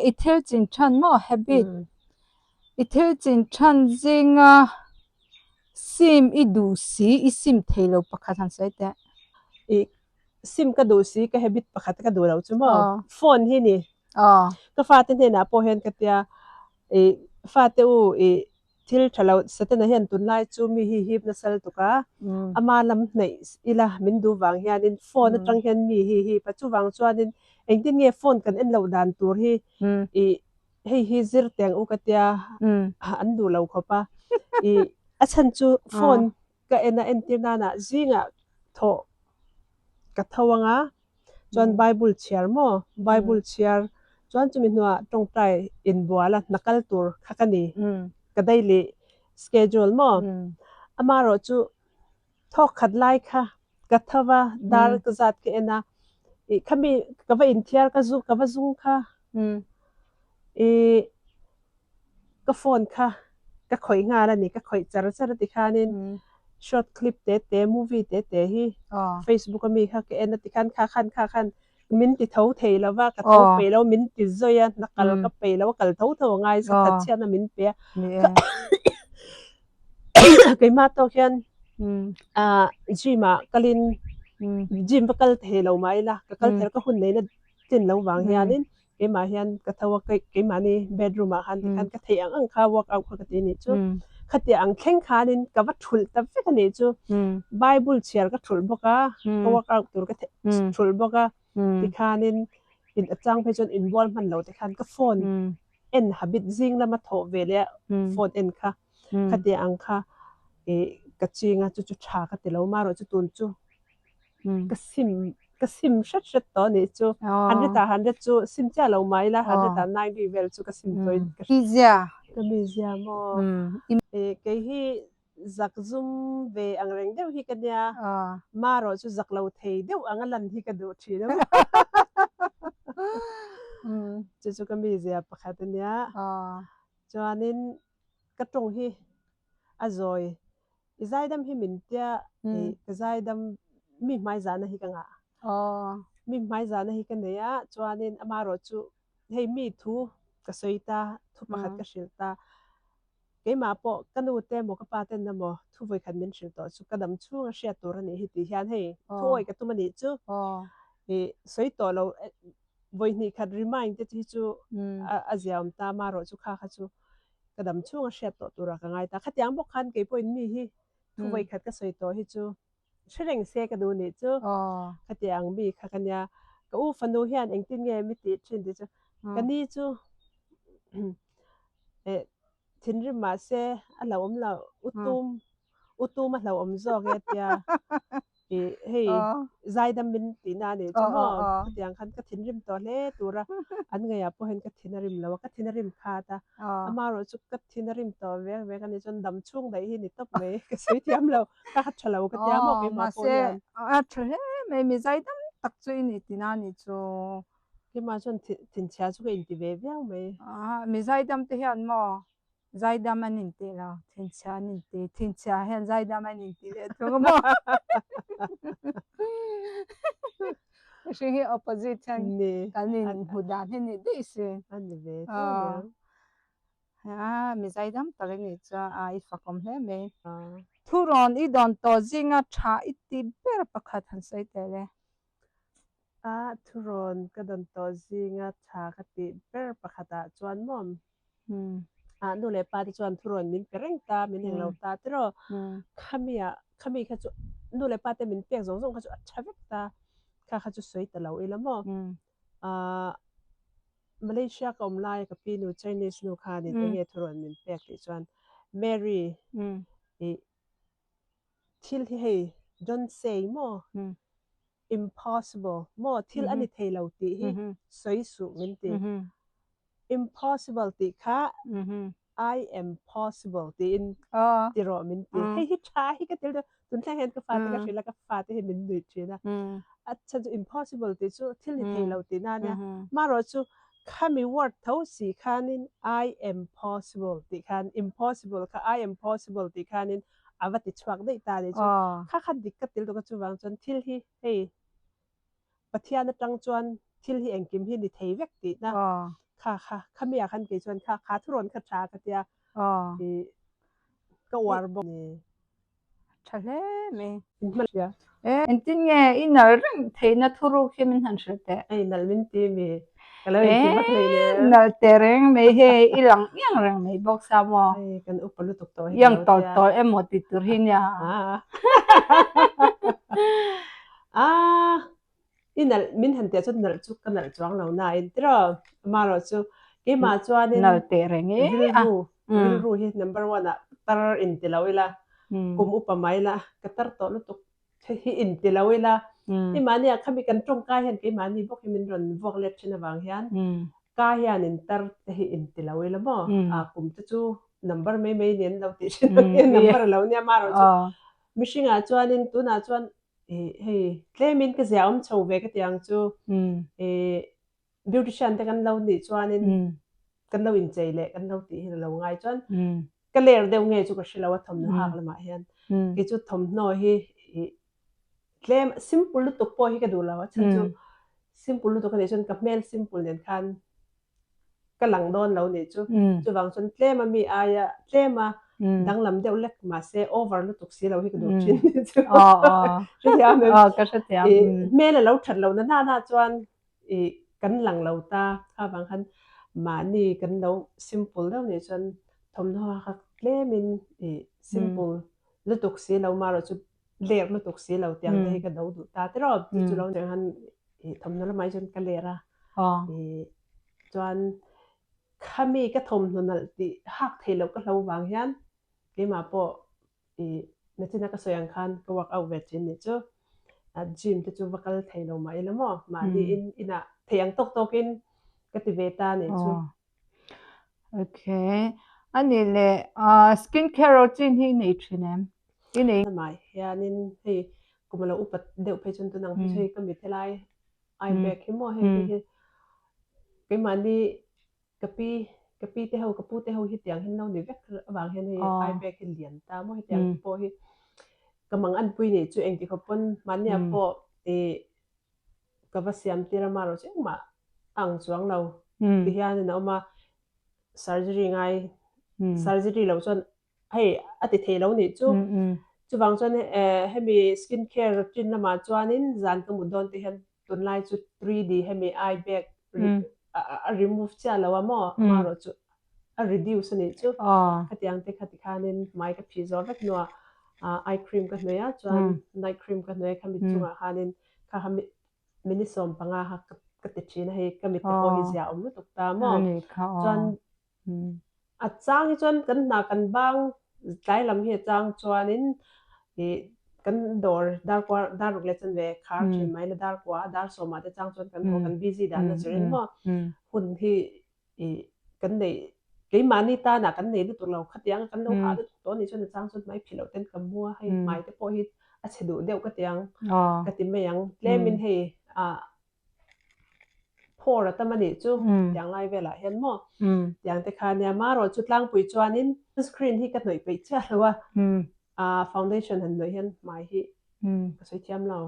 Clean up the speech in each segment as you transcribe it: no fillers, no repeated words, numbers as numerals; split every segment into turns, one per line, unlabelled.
ithel chin than mo habit ithel chin than zinga sim idu si isim thailo pakhat han sai te
i sim ka du si ka habit pakhat ka du lo chu mo phone hi ni ka fa te na po hen ka tia fa te u thil thalo satena hian tun lai chu mi hi hip na sal tu ka ama lam nei ila min du wang hian in phone atang hian mi hi pa chu wang chuan in engtin nge phone kan en lo dan tur hi hi zir teng u ka tia an du lo khopa a chan chu phone ka ena entina na zinga tho ka thawanga chuan bible chiar mo bible chiar chuan chumi hnuah tongtai in buala nakal tur khakani ka daily schedule mo amaro chu thok khat lai kha ka thawa dar ka zat ke ena khami ka va in thiar ka zu ka va zung kha ka phone kha ka khoi nga la ni ka khoi char ti khanin short clip te movie te hi Facebook mi kha ke ena ti khan khan min ti tho thei lawa ka tho pe lo min ti zoya nakal ka pe lo kal tho ngai sa that chian min pe ke ma to khian jima kalin jim bakal the lo mai la ka kal ther ka hun nei na tin lo wang hianin ke ma hian ka thawa ke ma ni bedroom a han kan ka thei ang kha work out ka ti ni chu khati ang kheng khanin ka va thul ta fe ka ni chu bible chiar ka thul boka ka work out tur ka thul boka ti khanin in achang phe chon involve man lo te khan ka phone en habit zing la ma tho ve le phone en kha khati ang kha ka chinga chu tha ka te lo ma ro chu tun chu ka sim shat to ni chu 100 chu sim cha lo mai la 190 vel chu ka sim toi ka mizia mo ke hi zak zum ve ang reng deu hi ka nia ma ro chu zak lo thei deu ang lan hi ka du thi lo chu ka mizia pakhat nia chuanin ka tong hi azoi izaidam hi min tia izaidam mi mai zana hi ka nga mi mai zana hi ka neya chuanin amaro chu hei mi thu ka soita thu pakhat ka shilta ke ma po kanu te mo ka pa ten na mo thu voi khan min shil to chu kadam chu nga sha tur ani hi ti hian hei thoi ka tumani chu soi to lo voi ni khat remind te chu aziam ta maro chu kha chu kadam chu nga sha to tura ka ngai ta khatyang bok khan ke point mi hi thu voi khat ka soi to hi chu shreng se ka du ni chu khatyang mi kha kanya ka u fanu hian engtin nge mi ti thin ti chu kani chu thinri ma se ala om la utum la om zo ge tia hei zaidam min ti na ni chu mo khatyang khan ka thinrim to le tura an nge ya po hen ka thinarim lo ka thinarim kha ta amaro chu ka thinarim to ve ka ni chon dam chung dai hi ni top me ka sei tiam lo ka hat thalo ka tia mo ke ma po yan
thale me mi zaidam tak chu ni ti na ni chu
ke ma chon thin cha chu ka in ti ve vyang me
mi zaidam te hian mo zaidam an in te la thin cha hian zaidam an in ti le tu mo she hi opposite
ni
kanin hudan he ni de se
an ni ve
mi zaidam tale ni cha I fakom hle me thuron I don to zinga tha I ti ber pakhat han sai te le
thuron ka don to zinga tha ka ti ber pakhata chuan mom nu le pa ti chuan thuron min pereng ta min heng lo ta tro khami kha chu nu le pa te min pek zong kha chu achavek ta kha chu soi ta lo ila mo Malaysia ka omlai ka pinu Chinese nu kha ni nge thuron min pek ti chuan Mary thil hi hei don't say mo impossible mo thil ani theilo ti hi soi su min ti impossible ti kha I am possible ti in ti ro min ti hei hi tha hi ka til tun tha hen ka fa ka shila ka fa te min du china acha impossible ti chu thil ni theilo ti na nya ma ro chu khami word tho si khanin I am possible ti khan impossible ka I am possible ti khanin avati chwak dei ta ni chu kha dik ka til to ka chu wang chon thil hi hei pathian atang chuan thil hi engkim hi ni thei vek ti na ค่ะขมีคันเกจวนค่ะขาทุรนคชากะเตียก็วารบ่นี่
Chaleme.
มันเสีย
Entinge inaring theina thuru khimin hanshete.
ไอ้นัลมินตีมีก็เลยสิมักเลยเนี่ย
Nal tereng me he ilang yang reng me bok samo.
ไอ้กันอุปลุตุกโต
Yang tol emoti turhinya.
อินัลมินหันเตียจุนัลจุกันนัลจวงเรานาอินตรอมาเราจุกิมาจวน
Nal tereng
วิลรูฮิ number 1อ่ะตรอินติลาวิลากุมอุปมาละกะตรโตลุตุกฮิอินติลาวิลานี่มาเนี่ยเขามีกันตรงกายเห็นกี่มานี่บอกให้มันรอนวอกเล็ดชนะบางเฮียนกายยันอินตรฮิอินติลาวิลาบ่กุมจะจู number ไม่เนียนเราติชนะnumber เราเนี่ยมาเราจุมิชิงอาจวนนินตุนาจวนเฮ้เคลมินก็เสียชาวเวกที่ยังจูbeautician แต่กันเรานี่จวนนินกันเราอินใจเลยกันเราตีเราง่ายจวนก็เลยเดี๋ยวไงจูก็ชิลาวทำนู่นหากละมาเฮียนกิจูทำนู่นฮีเคลม simple ลุตุกพอฮีก็ดูแล้วฉันจู simple ลุตุกเนี่ยจนกับเมล simple เนี่ยคันก็หลังโดนเราเนี่ยจูบางส่วนเคลมมันมีอายะเคลมมาดังลำเดียวเล็กมาเซ over ลุตุกสีเราฮีก็ดูชินจูใช่ไหม
ก็ใช่ไหม
เมลเราถัดเราหน้าจวนกันหลังเราตาค่ะบางคันมานี่กันเรา simple แล้วเนี่ยจนทำนู่นค่ะเคลมินsimple ลุตุกสีเรามาเราจุเลียกลุตุกสีเราเตียงได้ก็ดูดูตาแต่เราจุเราเนี่ยคันทำนู่นแล้วไม่จนกันเลยละจวนข้ามีก็ทำนู่นนั่นที่หักเทเราก็เราวางยันกี่มาพอในที่นักสวยงคันก็วักเอาเวจินนี่จูจิมที่จูวักเอาเทเรามาอีแล้วมั้งมาดีอินะเทียงตกกินก็ติเวตานี่จู
โอเคอันนี้เลยskin care routine ที่ไหนชินเองที่ไหน
ทำไมเฮียนินให้กุมเราอุปเดี๋ยวไปจนตัวนังพี่ช่วยก็มีเท่าไรไอแบกให้หมอให้ไปมาดีกะปีเท่ากะปูเท่าฮิตอย่างเห็นเราเดี๋ยวบางเห็นให้ไอแบกเห็นเหรียญตาหมอฮิตอย่างพอฮิกำลังอันปุยนี่จูเองที่เขาปนมันเนี่ยพอกะว่าเสียมที่เรามาเราเชื่อมาอ่างสวงเราที่เฮียนี่เรามา surgery ไง surgery เราจนให้อติเทเรานี่จูบางจนให้มี skin care routine ละมาจวนนินจานก็มุดโดนที่เห็นตุนไลจุด 3D ให้มี eye bag remove จ้าแล้วว่ามาเราจุ reduce นี่จูขัดยังเตขัดคานินไม่กับพิซซ่าแบบนัวeye cream กันหน่อยจวน night cream กันหน่อยขมิดจุงหานินข้าขมินิสมปังอากติชินให้ขมิดตะโกหิเสียอมลุตุกตามจวนจางจวนกันหนากันบางใจลำเฮียจางจวนนินกันดอร์ดาร์กว่าดาร์กเลชันเวคาร์ชิไม่ละดาร์กว่าดาร์กสมาแต่จางจวนกันหัวกันบิซี่ด้านนั้นจริงมั้งหุ่นที่กันได้กี่มานี่ตาหนักกันเนี่ยดูตัวเราขัดยังกันเราหาดูตัวนี้จนจางจนไม่ผิดเราเต้นกับมัวให้ไม่แต่พอฮิตอาจจะดูเดียวก็ยังก็ติไม่ยังเล่มินให้พอเราตั้งมันนี่จูอย่างไรเวลาเห็นมั้งอย่างแต่คาเนี่ยมาเราจุดล่างปุ๋ยจวนนินสกรีนที่กันหน่อยไปเชื่อหรือว่าfoundation หันหน่อยเห็นหมายที่ก็สวยเทียมเรา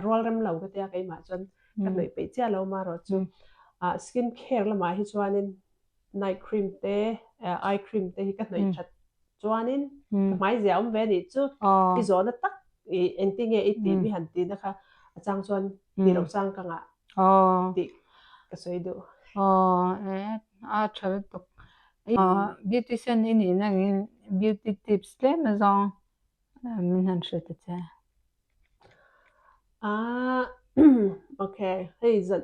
รัวเริ่มเราก็เตียกันมาจนกันหน่อยไปเชื่อเรามาเราจูskin care ละหมายที่จวนนินnight cream เตeye cream เตที่กันหน่อยชัดจวนนินหมายเสียมเวนิจูอีโซนตักเอ็นติ้งเอตีมีหันตีนะคะจางจวนตีเราจางกังอ่ะตีก็สวยดู
ชอบตุกbeautician นี่นั่ง beauty tips เลยมั้งจังมินหันชุดเจ้
โอเคให้จัด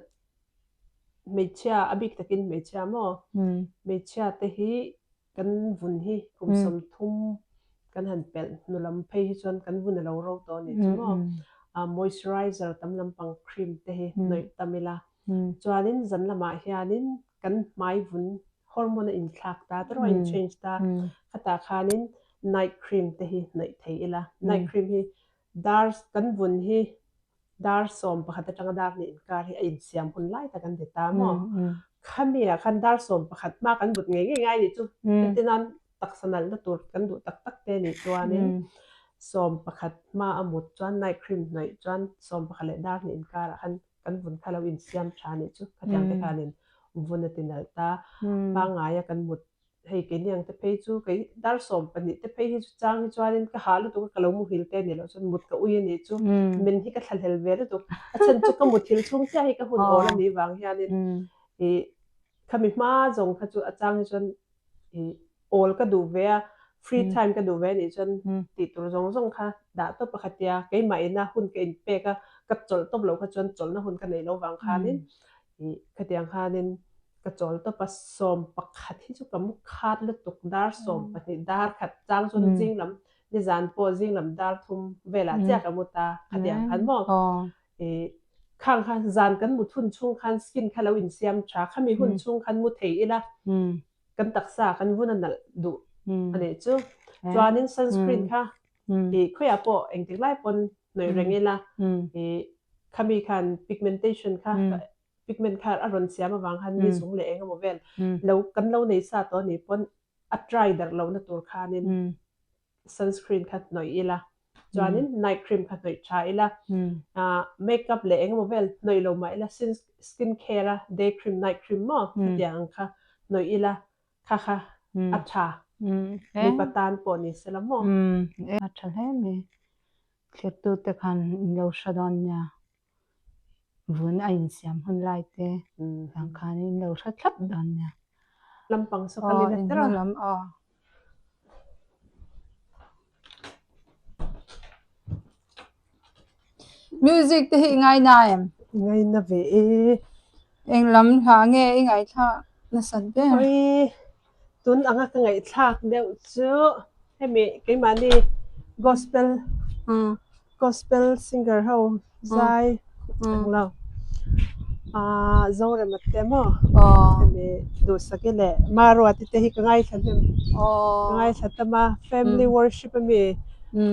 ไม่เชื่ออบิกตะกินไม่เชื่อมั้งไม่เชื่อแต่ฮีกันวุ่นฮีกุมสมทุ่มกันหันเป็นนุลำเพย์จนกันวุ่นเราเราตัวนี้ใช่มั้งmoisturizer ตำลำปังครีมเตะหน่อยตำมิลาจวนนินจันละมาเฮียนินกันไม่วุ่นฮอร์โมนอินทักตาตัวอิน change ตาขตาขานิน night cream เตะหน่อยเทอีละ night cream ฮี dark กันวุ่นฮี dark ส้มปะขัดจัง dark นี่การฮีอินเสียมพุ่นไล่ตะกันเดตามอข้ามีอะคัน dark ส้มปะขัดมากันบุดง่ายดิจุที่นั้นตักสนัลละตัวกันดูตักเตนี่จวนนินส้มประคัดมาอมุดจวนไนท์ครีมหน่อยจวนส้มประคัดเลดาร์นี่อินการะคันกันวุ่นคาราวินเซียมชานี่จุขัดยังแต่การนิน วุนตินัลตาบางงายกันหมดให้กินยังแต่เพจูก็ดาร์สมปนิแต่เพจูจางจวนก็หาลุตุก็ลงมุหิลเตนี่แล้วจนหมดก็อุยนี่จูมันที่ก็ทันเฮลเวรตุฉันจูก็หมดหิลชุ่มใจก็หุ่นโอละนี่บางอย่างนี่ขมิมาจงขจูอาจารย์จนโอลก็ดูเวียฟรีไทม์ก็ดูเวียนี่จนติดตัวจงค่ะด่าตัวประคัตยาก็ไม่นะหุ่นก็อินเปก็กับจลตบเราก็จนจลนะหุ่นกันในโลกบางคานี่ขดียงคานี่ก็จลตัวผสมประคัตที่จุกมุขขาดลุตุกดาร์สมปนิดาร์ขัดจางจนจริงลำนิจานโพจิงลำดาร์ทุมเวลาเจ้ากับมุตาขดียงคันมองข้างคันจานกันมุทุนชุ่งคันสกินคันเราอินเซียมชาข้ามีหุ่นชุ่งคันมุเทียละกันตักษากันวุ้นนั่นดูอันนี้จูจวนนี้ซันสกรีนค่ะคุยอาโปเองถึงไล่ปนหน่วยเร่งนี่ละข้ามีคันพิกเมนเทชันค่ะพิกเมนต์ค่ะอารมณ์เสียมาบางคันมีสูงเลยเองก็โมเวลแล้วกันเราในซาตัวนี้ปนอัตรายดักเราในตัวค่ะนี่ซันสกรีนค่ะหน่วยอีละจวนนี้ไนท์ครีมค่ะหน่วยชาอีละเมคอัพเลยเองก็โมเวลหน่วยเราไม่ละสกินแคร์ละเดย์ครีมไนท์ครีมมั้งอย่างค่ะหน่วยอีละค่ะอัตรามีปตานปนิสละมั้ง
อัตราเล่มีเชื่อตัวแต่คันเราชดอนเนี่ยวุ้นอินเสียมหุ่นไล่เตะบางคันเราชดทับดอนเนี่ย
ลำปังสกัดเลยนะ
ลำมิวสิกที่ง่ายน่ะ
ง่ายนะเว้
เองลำหาเงี้ยง่ายท่าน่าสนใจ
ตุนอ่างก็ง่ายท่าเดี๋ยวจูให้มีกี่มันนี่gospel singer เขาใจเราzoom มาเต็มให้มีดูสักเลยมารัวที่เตะให้ง่ายฉันง่ายฉันแต่มา family worship มี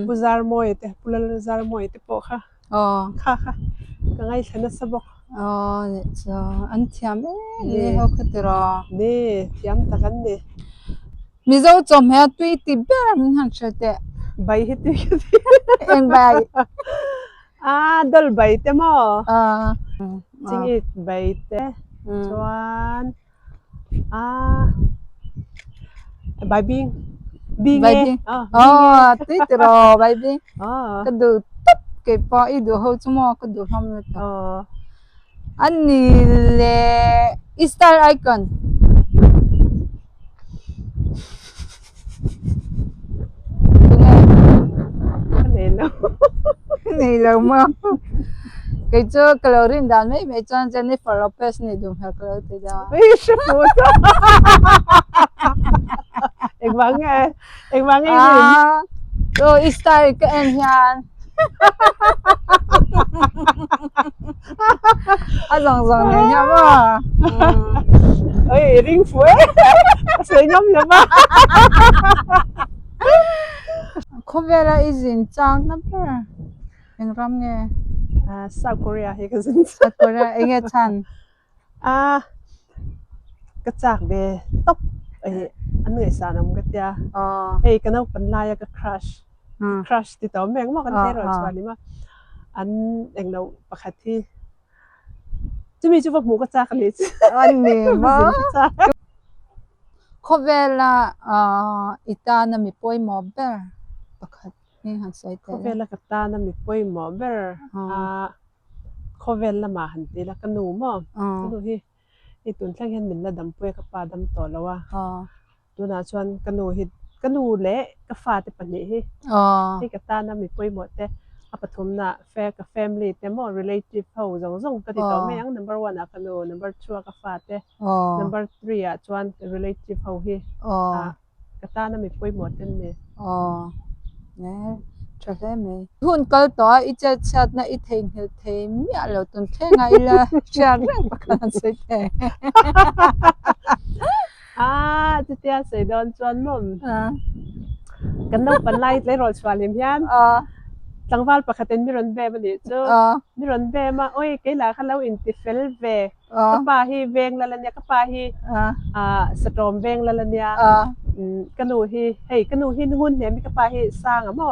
ปุจารมวยเตะปุลลจารมวยเตะปอกค่ะง่ายฉันน่ะสบก
เนี่ยจ้าอันที่อ่ะนี่เขาคิดรอ
นี่ที่อ่ะตะกันนี่
มิจะจมเหตุที่ติดแบบนั้นหันเฉย
ใบเหตุที่
เองใบ
ดอลใบเตะมั้งจริงอีกใบเตะชวนใบบิง
ติดรอใบบิงก็ดูตุ๊บเก็บพออีดูเขาชั่วโมงก็ดูทำเลยอันนี้เลยอิสตาร์ไอคอนนี่เรามาcái chỗ calorie đàn mấy chân Jennifer Lopez này đúng hả calorie đó
em vắng nghe
rồi style cái anh hiền dòng này nhá mà
ơi ring phối sấy nhóm nhá mà
không biết là izin trang nè bơ em ram nghe
South Korea hay cái gì
South Korea anh nghe chan
cái chạc về tóc anh người sao nằm cái tia cái nào phần lai cái crush thì tao mèn mà cái thế rồi sao đi mà anh đâu bạc hạt thìจะมีจุดมุกกระจากเลย
อันนี้มั้งเขาเวลาอิตานามิป่วยหมอเบอร์ปกตินี่หันใส่เตะ
เขาเวลากับตานามิป่วยหมอเบอร์เขาเวลามาหันตีละกันหนูมั้งกันหนูที่ไอ้ตุนแค่เห็นเหมือนละดำป่วยกับปลาดำต่อแล้วว่าตัวน่าชวนกันหนูเห็นกันหนูเละกับฟ้าแต่ปัญญาที่กับตานามิป่วยหมดแต่ปฐมน่ะแฟกับ family แต่หมอ relative เขาส่งก็ติดต่อแม่ยัง number 1อ่ะกันโน number 2กับฟาเต้ number 3อ่ะจวน relative เขาฮีกะตาน่ะมีป่วยหมดนี่
เนี่ยจะได้ไหมหุ่นก็ตัวอีเจ็ดชัดนะอีเทงเทมีอะไรตุนเทงไงล่ะจะเรื่องประกันสิเท
จะเตี้ยใส่ดอนจวนมั่งกันต้องปันไล่เลยรอชวนลิมยันจังหวัดปกติมีรถเบมันนี่จ้ะมีรถเบมาโอ้ยกี่หล่ะคันเราอินทิเฟลเบก็ป่าฮีเวงละละเนี่ยก็ป่าฮีสตรอมเวงละละเนี่ยกันหนูฮีเฮ้ยกันหนูฮีหุ่นเนี่ยมีก็ป่าฮีสร้างอ่ะมั้ง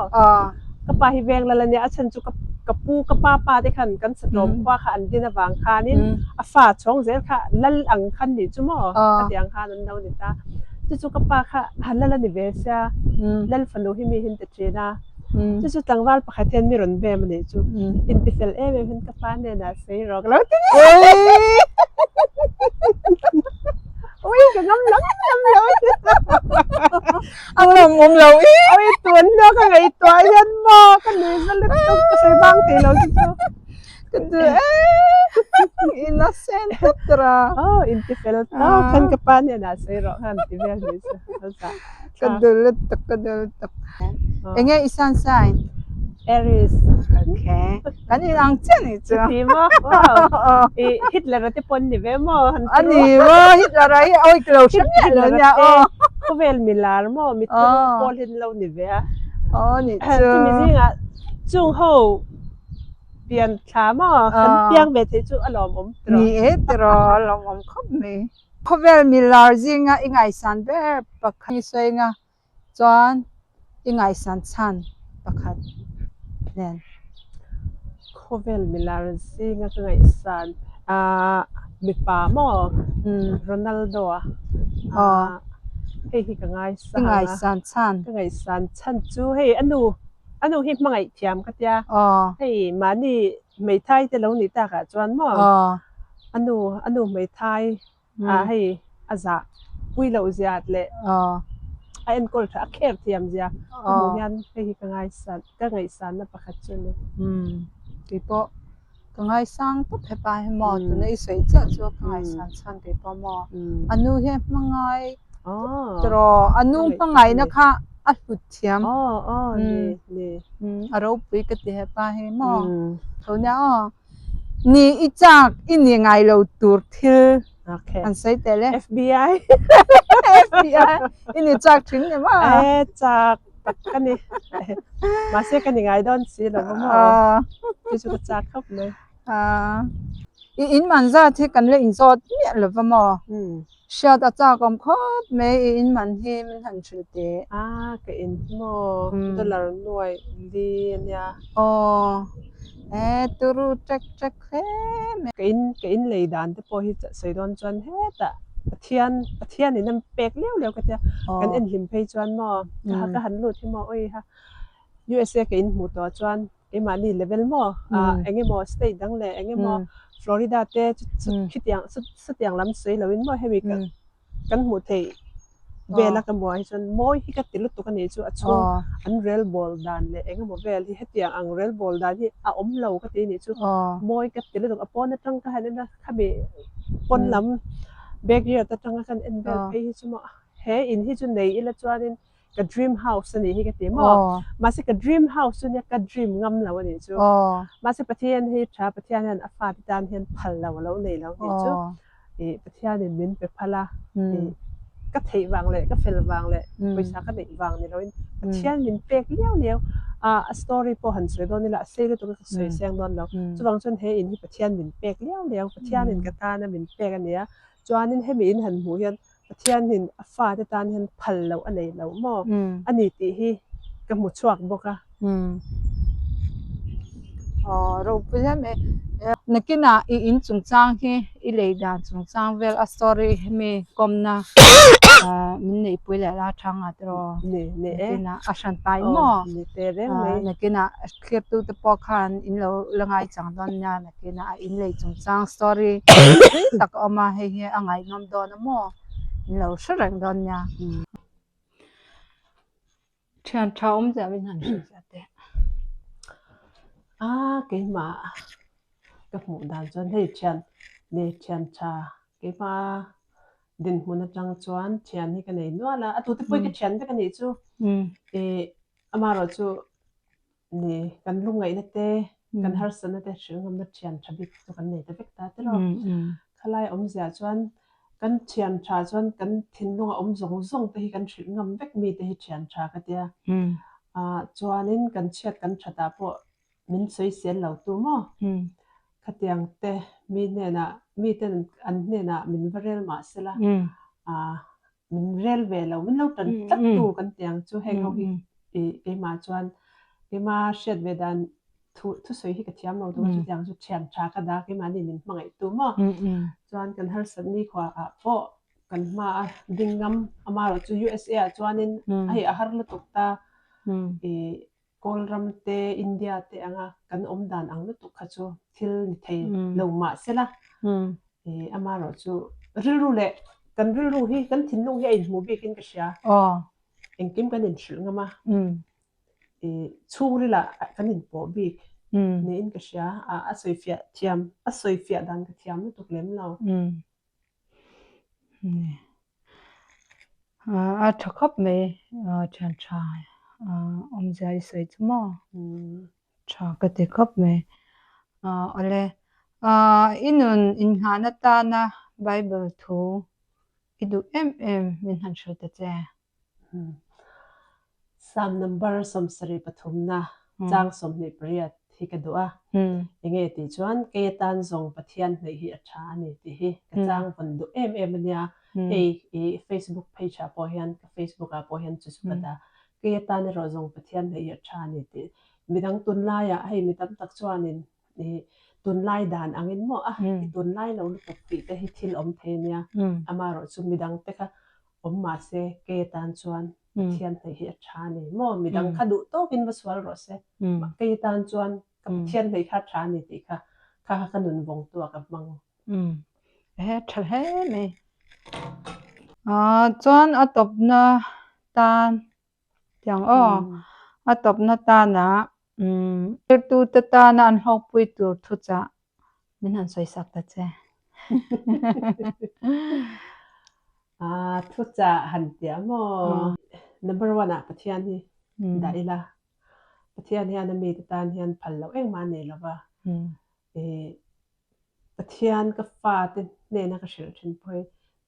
ก็ป่าฮีเวงละละเนี่ยฉันจุก กะปูกะป้าๆได้คันกันสตรอมกว่าค่ะอันดินวางคานี่อาฟ้าช่องเซค่ะลัลอังคันนี่จุมอคะเดียงคานันดาวนี่ตาจุกะป้าค่ะหันละนี่เวเสียลัลฟันโนฮิมีหินตะเจนาจุตังวาลปะคะเทนมีรอนเบมนี่จุอินติเฟลเอเมหินกะป้าเนี่ยนะเซรอกแล้วอุ้ยกะงำหลัง
ang lomอี
เอาไอ้ตัวเนาะก็ไอ้ตัวยันบ่กันนี่ซะลึกต้องใส่บางทีเราจุ
Kudu innocent tra.
Intifel kan kapanya na zero kan tivel ni sa.
Kadulutok. Enge isan sign.
Aries.
Okay. Kani lang chen ito.
Di mo. Wow. Hitler ti pon ni mo.
Ani mo Hitler ay oy close niya.
Kuvel milar mo mitro polin law ni ve.
Ni
Ti mi nga chung ho เปลี่ยนขาหม้อคันเปียงเวทีจุอารมณ์
นี่ตรอลอมคบนี่พอเวลมีลาร์จิงอ่ะอีไงสันเบปักนี่สวยงาจวนอีไงสันชันปักเนี่ย
โคเวลมิลาร์ซิงก็ไงสันมีป่าหม้อโรนัลโดเฮ้ยก็ไง
สันชัน
ก็ไงสันชันจูเฮ้ยอันนู้ฮิปมังไอเทียมกัตยาให้มานี่ไม่ไทยแต่เราหนีตากะจวนมั้งอันนู้ไม่ไทยให้อาซาปุยเราเสียดเลยไอ้อันก็จะเคบเทียมเสียหมู่ยันให้ก็ไงสันนะประคัตจุน
ปีโป้ก็ไงสังปุ๊บให้ไปหมดตัวนี้สวยจัดชัวก็ไงสันชันปีโป้หมดอันนู้ฮิปมังไงตรออันนู้มังไงนะคะอัดบุตรเทียม
นี่
เราไปก็เดี๋ยวไปหมอเขาเนี่ยนี่อีจากอินยังไงเราตูร์ที่อันใส่แต่เลย
FBI
อินจากถึงเนี่ยมั้ง
จากกันนี่มาเสียกันยังไงดอนสิเราบ่มาที่สุดจากครับเลย
อินมันจะที่กันเลยอินโซดเนี่ยหรือเปล่าเชื่อแต่จากผมก็ไม่อินมันที่มันหันชุดเด
ก็อินโมตลอดหน่วยดีเนี่ย
ตัวรู้จักแค่
ก็อินเลยดันแต่พอที่จะใส่ดอนจวนเฮ็ดประเทียนนี่น้ำเป๊กเลี้ยวก็จะกันอินหิมเพจวนมอก็หันรูดที่มอโอ้ยค่ะ USA ก็อินหมู่ตัวจวนมานี่เลเวลมอเอ็งมอสเตทดังเลยเอ็งมอฟลอริดาเต้คิดอย่างสุดอย่างลำสวยแล้ววินมอให้มีกันหมู่เทเวลากันบ่ให้จนมอยที่กติลุตุกันนี่จู่ช่วงอันเรลบอลดันเลยเอ็งมอเวลที่เฮ็ดอย่างอันเรลบอลดันที่อมเหลาก็ตีนี่จู่มอยกติลุตุกปอนนั่นจังก็ให้นั่นนะค่ะมีปนลำเบกเยอะแต่จังกันเอ็นเบลไปที่จู่มอเฮอินที่จู่ในอีละจวนนี่ก็ dream house นี่ที่กติมอมาสิก็ dream house เนี่ยก็ dream งำแล้วนี่จู่มาสิประเทศที่ชาประเทศนั้นอฟาดิดานเห็นพันแล้วในแล้วนี่จู่ประเทศนี้มินไปพละก็เทวางเลยก็เฟลวางเลยบริษัทก็เด็กวางนี่แล้วประเทศมินเป๊กเลี้ยวสตอรี่พอหันสวยโดนนี่ละเซก็ตัวก็สวยเสียงโดนแล้วจู่บางส่วนเฮอินที่ประเทศมินเป๊กเลี้ยวประเทศนี้ก็ตานะมินเป๊กอันเนี้ยจวนนี่ให้มินหันหูเห็นประเทศนี้อฟาดิดานเห็นพันแล้วอันไหนแล้วมออันนี้ตีที่ก็หมดช่วงบอกอะ
เราไปใช่ไหมนักกินอินจงจังที่อิเลยดานจงจังเวลสตอรี่มีคอมนะมันนี่ไปแล้วละช่างอ่ะตัว
นี่
กินอาชันไปมั้ง
นี่เตเร่เลย
นักกินเคลียร์ตัวปอกขันอินเราเรื่องไอ้จังตอนนี้นักกินอินเลยจงจังสตอรี่ตักออกมาให้เฮียอ่างไอ้น้ำดอนนะมั้งอินเราเสร็จตอนนี้เชื่อชาวจะเป็นหันสุดจัดเลย
เกี่ยมากับหมู่ดานจวนให้เชียนเนี่ยเชียนชาเกี่ยมาดินหุ่นจังจวนเชียนนี่กันเองนัวละตัวที่พูดกับเชียนไปกันนี่จู่อามาเราจู่นี่กันลุงไงนั่นเต้กันฮาร์สันนั่นเต้ชื่อมันเชียนชาบิกตัวกันนี่แต่เวกตาเต้หรอขลายเสียจวนกันเชียนชาจวนกันทิ้งลงส่งแต่กันชื่องำเวกมีแต่เชียนชากันเดียจวนนี่กันเชียดกันชาตาพอมินสวยเสียนเหล่าตัวมั้งขัดยังเตมีเนี่ยนะมีแต่อันเนี่ยนะมินว่าเรลมาสิละมินเรลเวลแล้วมินเราตัดตัวกันยังจู่ให้เขาอีมาจวนอีมาเช็ดเวดัน ทุสวยที่กระเทียมเราดูจุดอย่างจุดเชียนชากระดาขึ้นมานี่มันไงตัวมั้งจวนกันฮัลสันนี่ขวาพอกันมาดิ่งงำมาเราจู USA จวนนินไอ้อาหารละตุกตากอลรัมเตอินเดียเตอ่างกันดานอังละตุกขจูทิลนิเทลงมาเสละมาเราจูรู้เละกันรู้ที่กันทิ้งลงยัยมูบีกินกระเชียเองกิมกันดินชิลงมาชูริละกันดินปอบีนี่อินกระเชียสวยเฟียเทียมสวยเฟียดันกระเทียมละตุกเล่มเรา
ถ้าครบไหมฉันชายใจสวยจังมั้งชาก็ติครบไหมอะไรอินหานาตานะไบเบิลทูอิดูมินหันชุดเจ้
3 number สมสรีปฐุมนะจางสมนิปริยที่กระดัวยังไงติจวนเกตันทรงปะเทียนในหิอาชานี่ติฮิกระจางปันดูเนี่ยFacebook page พอเห็น Facebook พอเห็นจุดประดาเกตันในรอทรงปะเทียนในหิอาชานี่ติมีทั้งตุนไล่ให้มีตั้งตักจวนนี่ตุนไล่ด่านอังอินมั้งตุนไล่เราลุกติแต่ให้ทิลเทเนี่ยมารอจุมีดังแต่ค่ะมาเสเกตันจวนเทียนในหิอาชานี่มั้งมีดังขดุโตกินวัสวรสเสเกตันจวนกับเทียนในหิอาชานี่ติค่ะขนุนวงตัวกับมัง
ชัลเฮนี่จวนตบนาตาอย่างตบนาตานะตูตานะอันหอกปุยตูทุจ้ามินหันสวยสักตาเจ้
ทุจ้าหันเดียมnumber 1ปะเทียนนี่ได้ละปะเทียนเฮียนมีตาเฮียนพันเราเองมาเนี่ยละว่าปะเทียนกับฟ้าเต้นเนี่ยนะก็เชื่อฉันพอย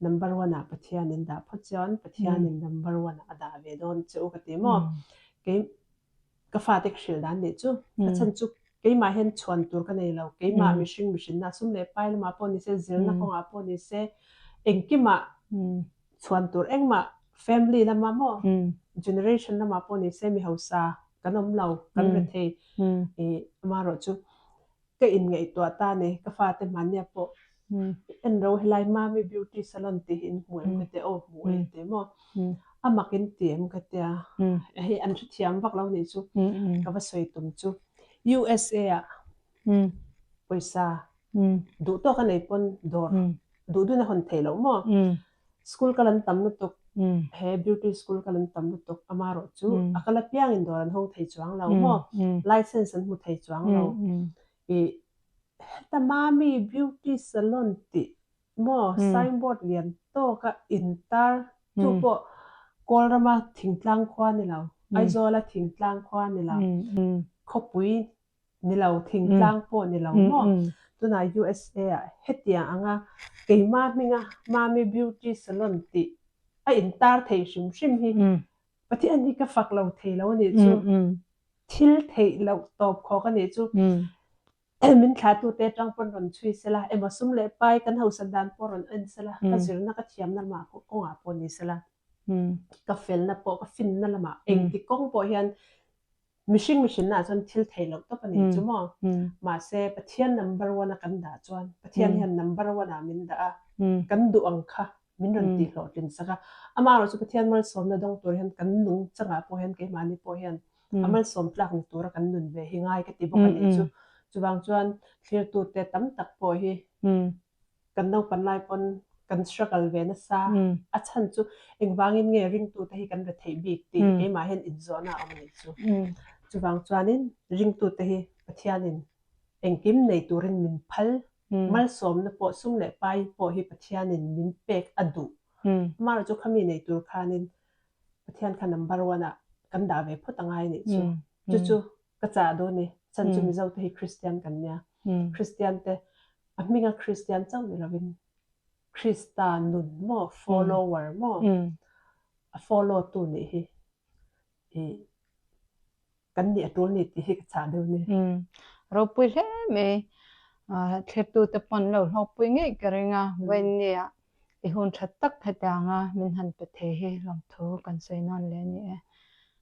number 1ปะเทียนนินดาพอจอนปะเทียนนิน number 1ดาเวดอนเจ้าก็ติมเกมกับฟ้าเต็กเชื่อด้านนี้จูแต่ฉันจูเกมมาเห็นชวนตัวกันเลยเราเกมมามิชินนะสุ่มเลยไปแล้วมาปนิเสเซลนะคงอาปนิเสเองกิมาชวนตัวเองมา family ละมาgeneration ละมาปนิเสมีเฮาซากันน้ำเรากันประเทศมารอจูก็อินไงตัวตาเนี่ยก็ฟ้าเต็มมันเนี่ยปอันเราเฮลัยมามี beauty salon ที่เห็นหมวยก็แต่หมวยแต่หมอมากินเตียมก็แต่ให้อันชุดเทียมพวกเราเนี่ยจูก็ว่าสวยตุ่มจู USA ปอยซาดูตัวกันในปนดอร์ดูนะคนเทลมั้งสกูลกันตั้มนุตกเฮ beauty school กันตั้มนุตกอามารอจูอักลับยังอินดอร์ห้องเทจวงเรามั้ง license มุเทจวงเราแต่มามี beauty salon ติมั้ง signboard เรียนโตก็อินเตอร์จูบกอลรามาทิ้งกลางควานนี่เราไอโซล่าทิ้งกลางควานนี่เราขบุยนี่เราทิ้งกลางปอนี่เรามั้งตัวน่ะ USA เฮ็ดอย่างอ่ะเกยมามีอ่ะมามี beauty salon ติไออินเตอร์เทชิมฮีปะที่อันนี้ก็ฝักเราเทแล้วนี่จูทิลเทเราตอบขอกันนี่จูมินขาตัวเตจังปนรอนช่วยเสละมาสุ่มเล็บไปกันเฮาสันดานปนรอนเสละก็สิรนักเทียมนั่นมาคงปนนี่เสละก็เฟลนะปก็ฟินนั่นละมาเองที่กงปอเฮียนมิชินน่ะจนทิลเทเราตัวปนี่จุมมาเซปะเทียน number 1กันดาจวนปะเทียนเฮียน number 1มินดากันดูอังค่ะมินรันตีหลอดลินสักอามาเราสุปะเทียนมันสมนะดงตัวเฮียนกันนุ่งจังหวะปอเฮียนเกมานี่ปอเฮียนมันสมปลักในตัวกันนุ่นเวหิง่ายก็ตีบอกกันนี่จูบางจวนเทียตัวเตตั้มตักปอฮีกันน้องปันไลปนกันสตรักเกลเวนัสซาอาชันจูเองวางเงี้ยริงตัวแต่ให้กันเรทบีกตีเอมาเห็นอินโซน่าเอามันจูบางจวนนินริงตัวแต่ให้ปะเทียนินเองกิมในตัวรินมินพัลมัลสมนะปอสุ่มเล็บไปปอให้ปะเทียนินมินเป็กอดูมาเราจูขมีในตัวคานินปะเทียนคันนัมเบอร์วันกันดาเวพุตั้งไงนี่จูกระจาโดนี่ฉันจูมิเจ้าแต่ให้คริสเตียนกันเนี่ยคริสเตียนแต่มีงาคริสเตียนเจ้าเนี่ยเราเป็นคริสตานุนมั้ง follower มั้ง follow ตัวนี่กันเนี่ยตัวนี้ที่กระจาโดนี่
เราไปเล่ไหมเทียบตัวแต่ปนเราไปง่ายกันไงวันนี้หุ่นชัดตักให้ดังมินหันไปเทให้ลำทูกันใส่นอนเลยนี่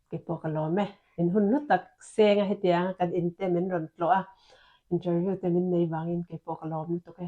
กี่ปอกกันล้อไหม in hun nu tak senga hetiang kan in te men ron tlo a interview te min nei wangin ke pokalom tu ke